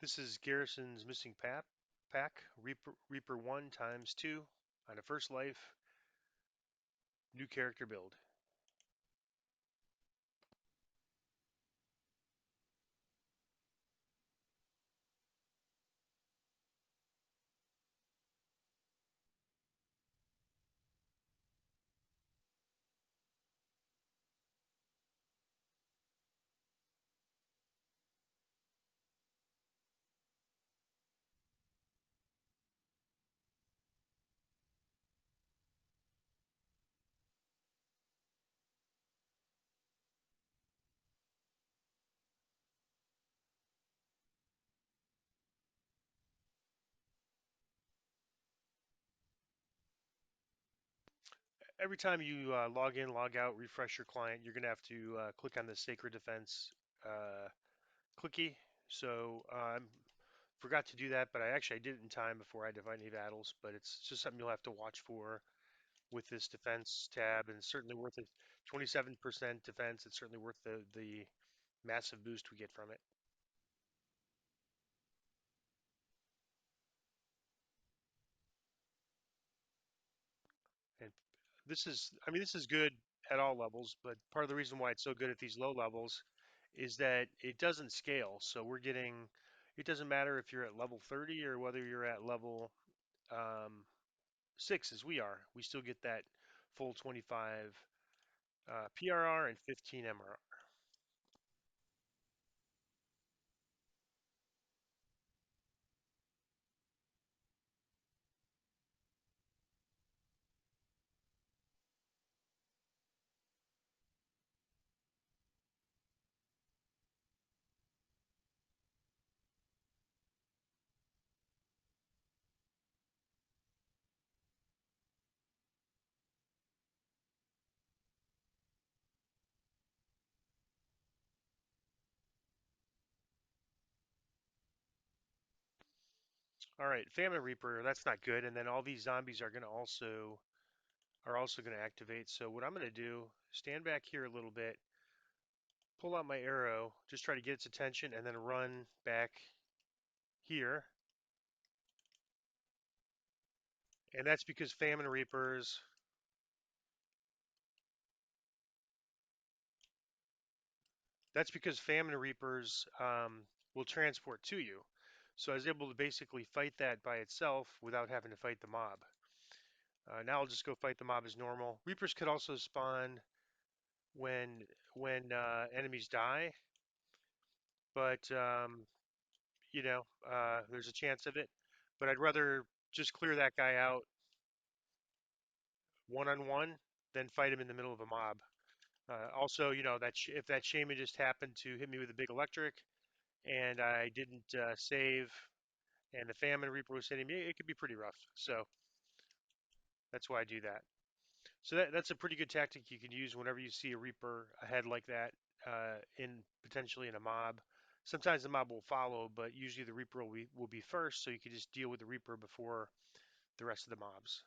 This is Garrison's missing pack, Reaper 1 times 2 on a first life, new character build. Every time you log in, log out, refresh your client, you're going to have to click on the Sacred Defense uh, clicky. So I forgot to do that, but I did it in time before I had to fight any battles. But it's just something you'll have to watch for with this defense tab, and it's certainly worth it. 27% defense. It's certainly worth the massive boost we get from it. And this is good at all levels, but part of the reason why it's so good at these low levels is that it doesn't scale. So it doesn't matter if you're at level 30 or whether you're at level um, 6 as we are. We still get that full 25 PRR and 15 MRR. All right, Famine Reaper, that's not good. And then all these zombies are also going to activate. So what I'm going to do, stand back here a little bit, pull out my arrow, just try to get its attention, and then run back here. And that's because Famine Reapers will transport to you. So I was able to basically fight that by itself without having to fight the mob. Now I'll just go fight the mob as normal. Reapers could also spawn when enemies die, but there's a chance of it. But I'd rather just clear that guy out one on one than fight him in the middle of a mob. Also, if that shaman just happened to hit me with a big electric and I didn't save, and the famine reaper was hitting me, it could be pretty rough. So that's why I do that. So that's a pretty good tactic you can use whenever you see a reaper ahead like that, in potentially in a mob. Sometimes the mob will follow, but usually the reaper will be first, so you can just deal with the reaper before the rest of the mobs.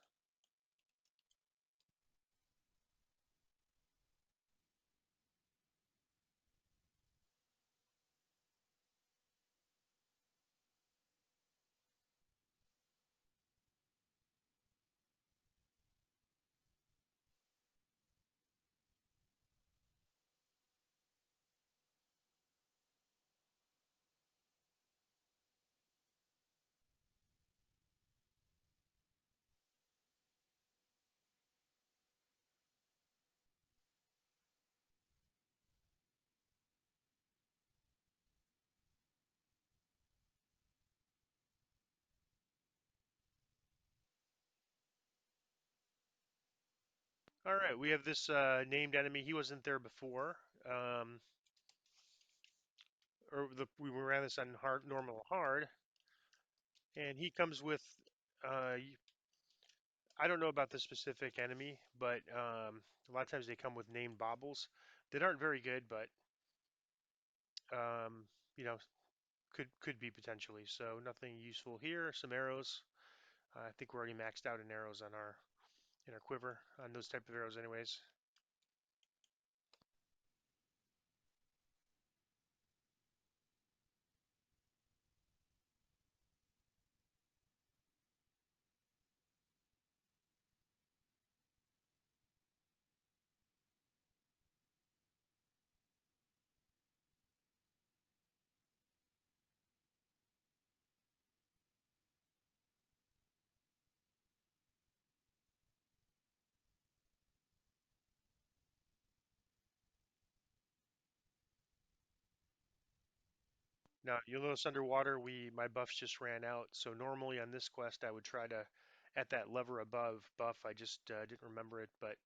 All right, we have this named enemy. He wasn't there before. Um, we ran this on hard, normal, hard, and he comes with. Uh, I don't know about the specific enemy, but a lot of times they come with named baubles that aren't very good, but um, you know, could be potentially. So nothing useful here. Some arrows. I think we're already maxed out in arrows on our in our quiver on those type of arrows, anyways. Now you'll notice underwater my buffs just ran out. So normally on this quest I would try to at that lever above buff. I just didn't remember it, but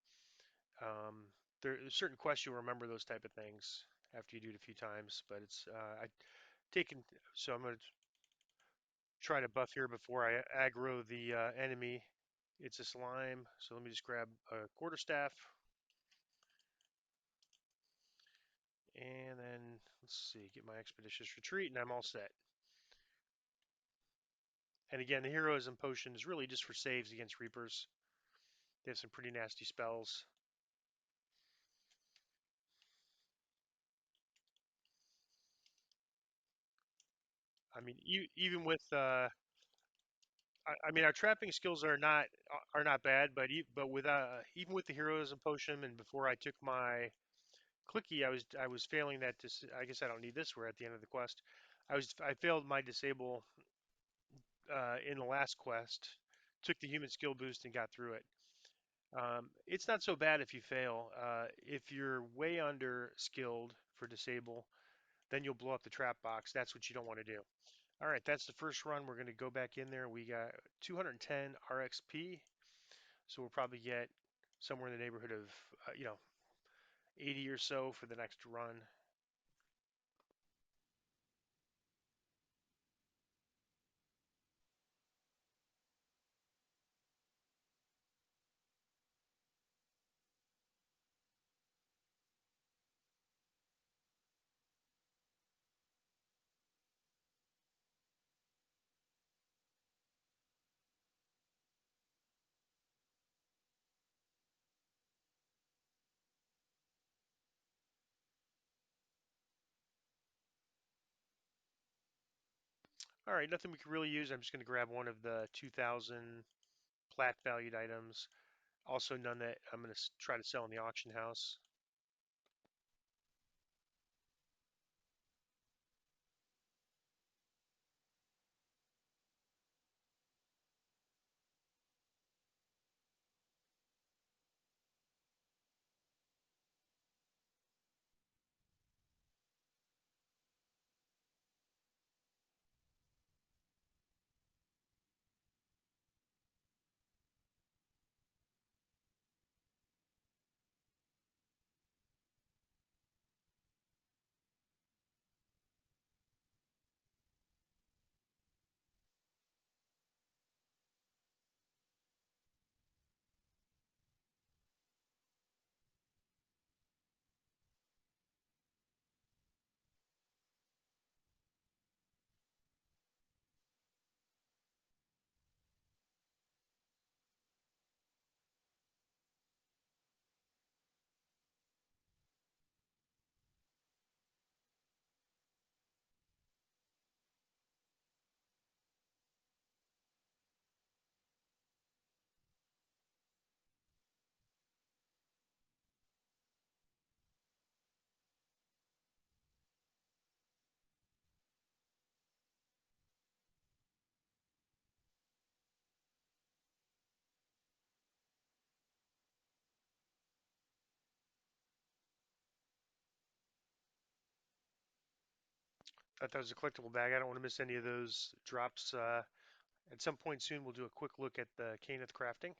there's certain quests you'll remember those type of things after you do it a few times. But it's I taken so I'm gonna try to buff here before I aggro the enemy. It's a slime, so let me just grab a quarterstaff and then let's see, get my expeditious retreat, and I'm all set. And again, the heroism potion is really just for saves against reapers. They have some pretty nasty spells. I mean, even with I mean, our trapping skills are not bad, but with even with the heroism potion and before I took my clicky, I was failing that. I guess I don't need this. We're at the end of the quest. I failed my disable in the last quest. Took the human skill boost and got through it. It's not so bad if you fail. If you're way under skilled for disable, then you'll blow up the trap box. That's what you don't want to do. All right, that's the first run. We're going to go back in there. We got 210 RXP, so we'll probably get somewhere in the neighborhood of 80 or so for the next run. All right, nothing we can really use. I'm just going to grab one of the 2,000 plat valued items. Also, none that I'm going to try to sell in the auction house. Thought that was a collectible bag. I don't want to miss any of those drops. At some point soon, we'll do a quick look at the Caneth crafting.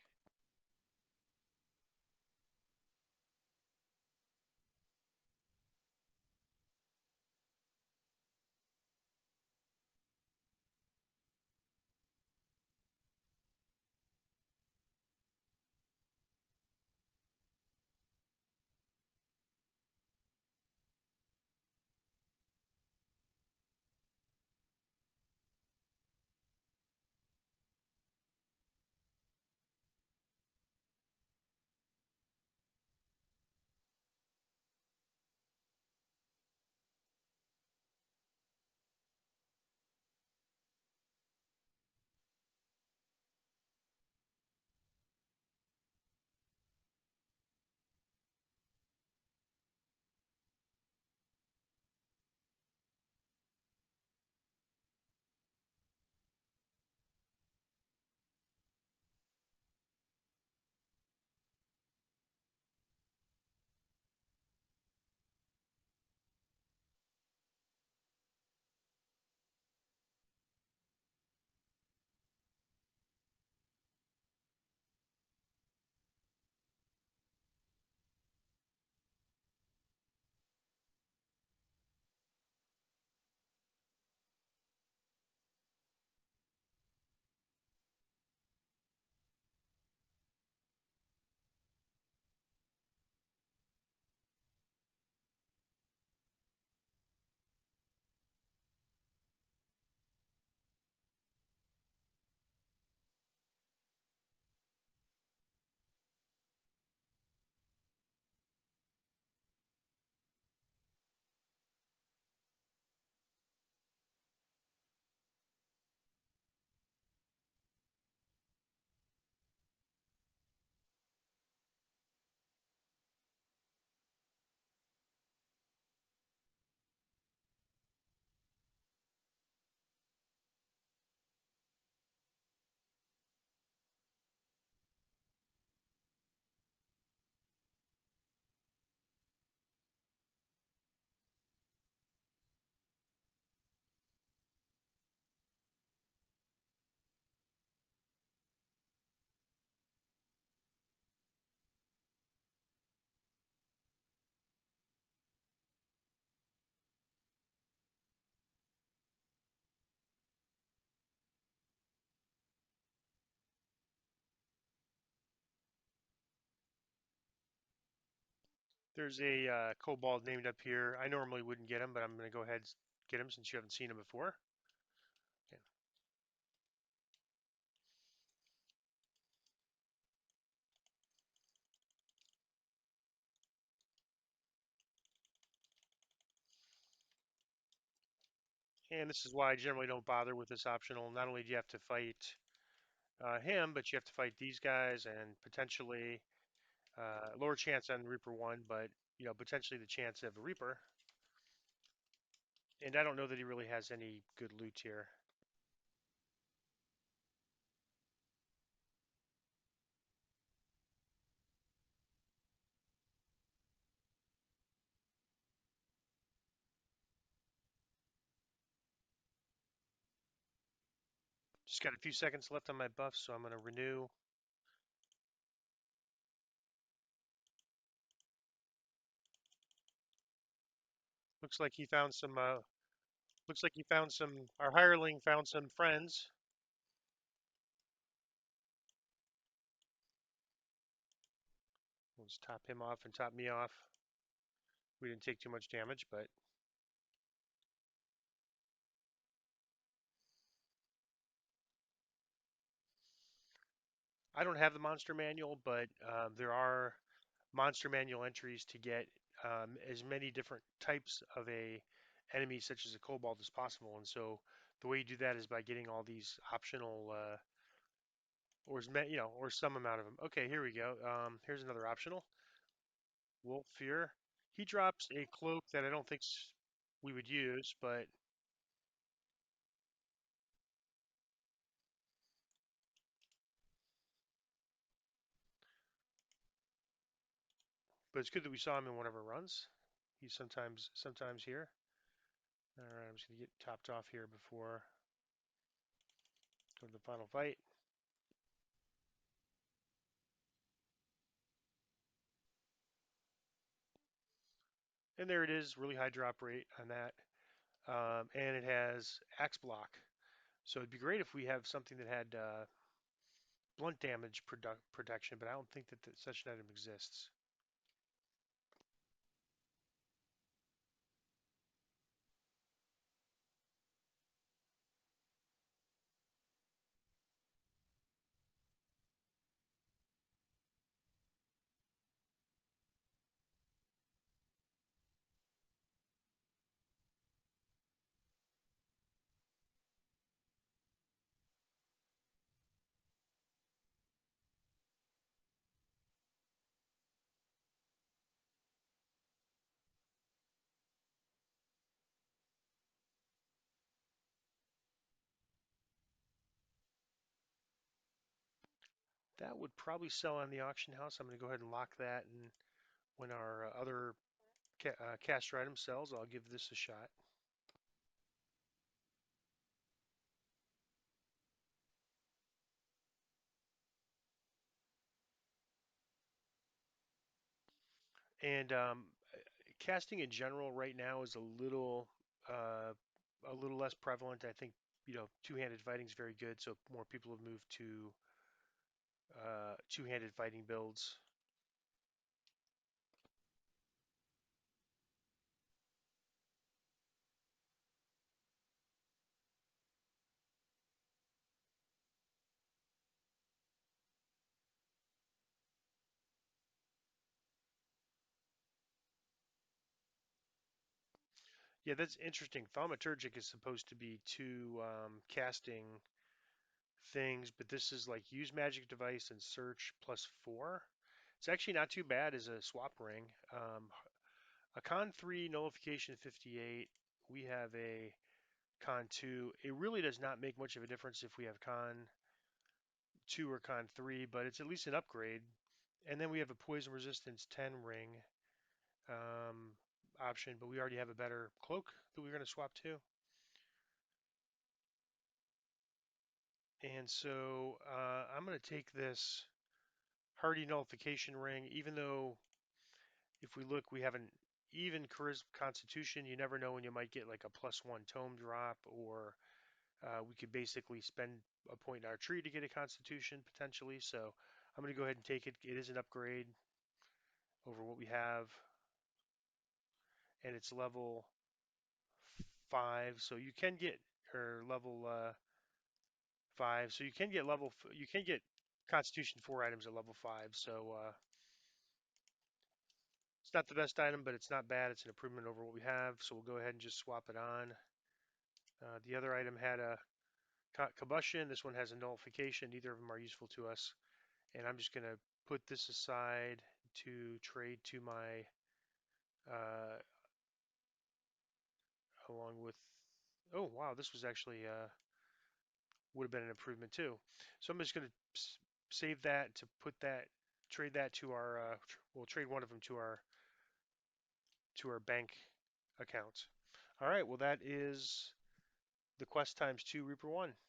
There's a kobold named up here. I normally wouldn't get him, but I'm going to go ahead and get him since you haven't seen him before. And this is why I generally don't bother with this optional. Not only do you have to fight him, but you have to fight these guys and potentially lower chance on Reaper 1, but potentially the chance of a Reaper. And I don't know that he really has any good loot here. Just got a few seconds left on my buff, so I'm going to renew. Looks like he found some. Looks like he found some. Our hireling found some friends. We'll just top him off and top me off. We didn't take too much damage, but I don't have the monster manual, but there are monster manual entries to get as many different types of a enemy, such as a kobold, as possible. And so the way you do that is by getting all these optional, or or some amount of them. Okay, here we go. Here's another optional. Wolf Fear. He drops a cloak that I don't think we would use, but it's good that we saw him in one of our runs. He's sometimes here. All right, I'm just gonna get topped off here before go to the final fight. And there it is, really high drop rate on that. And it has axe block. So it'd be great if we have something that had blunt damage protection, but I don't think that such an item exists. That would probably sell on the auction house. I'm going to go ahead and lock that, and when our other caster item sells, I'll give this a shot. And casting in general right now is uh, a little less prevalent. I think two-handed fighting is very good, so more people have moved to two-handed fighting builds. Yeah, that's interesting. Thaumaturgic is supposed to be two casting things, but this is like use magic device and search +4. It's actually not too bad as a swap ring. A con 3 nullification 58. We have a con 2. It really does not make much of a difference if we have con 2 or con 3, but it's at least an upgrade. And then we have a poison resistance 10 ring um, option, but we already have a better cloak that we're going to swap to. And so I'm going to take this hardy nullification ring, even though if we look, we have an even charisma constitution. You never know when you might get like a +1 tome drop, or we could basically spend a point in our tree to get a constitution potentially. So I'm going to go ahead and take it. It is an upgrade over what we have. and it's level 5, so you can get, or level 5, so you can get you can get Constitution 4 items at level 5. So it's not the best item, but it's not bad. It's an improvement over what we have. So we'll go ahead and just swap it on. The other item had a combustion. This one has a nullification. Neither of them are useful to us. And I'm just going to put this aside to trade to my, along with, oh wow, this was actually, would have been an improvement too. So I'm just going to save that to put that, trade that to our, we'll trade one of them to our bank account. All right, well that is the quest times 2 Reaper 1.